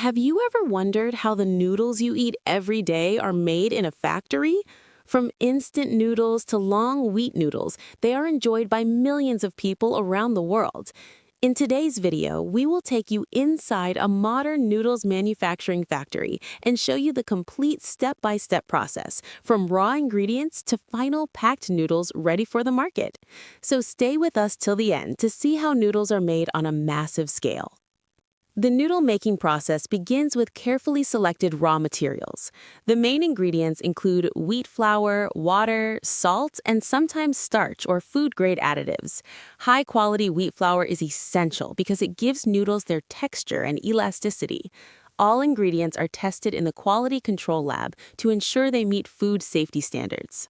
Have you ever wondered how the noodles you eat every day are made in a factory? From instant noodles to long wheat noodles, they are enjoyed by millions of people around the world. In today's video, we will take you inside a modern noodles manufacturing factory and show you the complete step-by-step process, from raw ingredients to final packed noodles ready for the market. So stay with us till the end to see how noodles are made on a massive scale. The noodle making process begins with carefully selected raw materials. The main ingredients include wheat flour, water, salt, and sometimes starch or food-grade additives. High-quality wheat flour is essential because it gives noodles their texture and elasticity. All ingredients are tested in the quality control lab to ensure they meet food safety standards.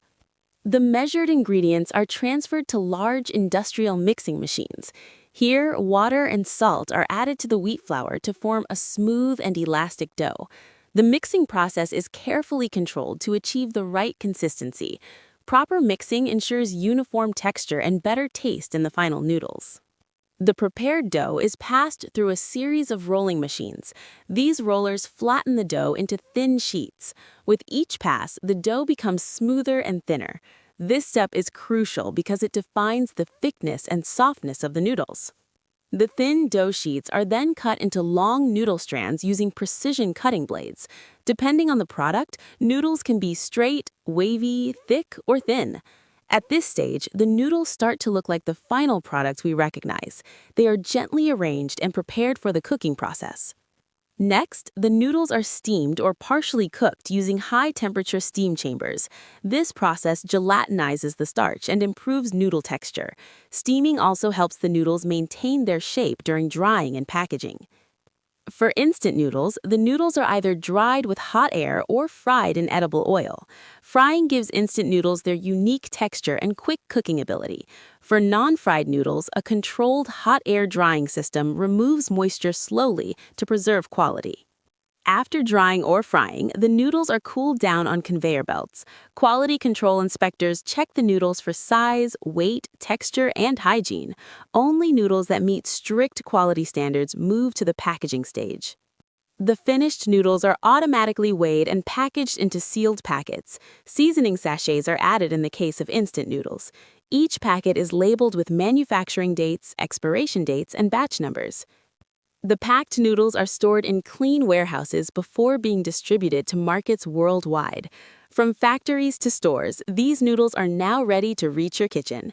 The measured ingredients are transferred to large industrial mixing machines. Here, water and salt are added to the wheat flour to form a smooth and elastic dough. The mixing process is carefully controlled to achieve the right consistency. Proper mixing ensures uniform texture and better taste in the final noodles. The prepared dough is passed through a series of rolling machines. These rollers flatten the dough into thin sheets. With each pass, the dough becomes smoother and thinner. This step is crucial because it defines the thickness and softness of the noodles. The thin dough sheets are then cut into long noodle strands using precision cutting blades. Depending on the product, noodles can be straight, wavy, thick, or thin. At this stage, the noodles start to look like the final product we recognize. They are gently arranged and prepared for the cooking process. Next, the noodles are steamed or partially cooked using high-temperature steam chambers. This process gelatinizes the starch and improves noodle texture. Steaming also helps the noodles maintain their shape during drying and packaging. For instant noodles, the noodles are either dried with hot air or fried in edible oil. Frying gives instant noodles their unique texture and quick cooking ability. For non-fried noodles, a controlled hot air drying system removes moisture slowly to preserve quality. After drying or frying, the noodles are cooled down on conveyor belts. Quality control inspectors check the noodles for size, weight, texture, and hygiene. Only noodles that meet strict quality standards move to the packaging stage. The finished noodles are automatically weighed and packaged into sealed packets. Seasoning sachets are added in the case of instant noodles. Each packet is labeled with manufacturing dates, expiration dates, and batch numbers. The packed noodles are stored in clean warehouses before being distributed to markets worldwide. From factories to stores, these noodles are now ready to reach your kitchen.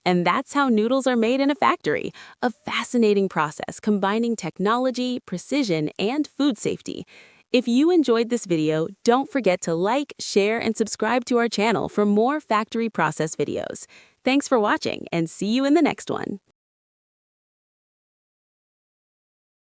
And that's how noodles are made in a factory, a fascinating process combining technology, precision, and food safety. If you enjoyed this video, don't forget to like, share, and subscribe to our channel for more factory process videos. Thanks for watching, and see you in the next one.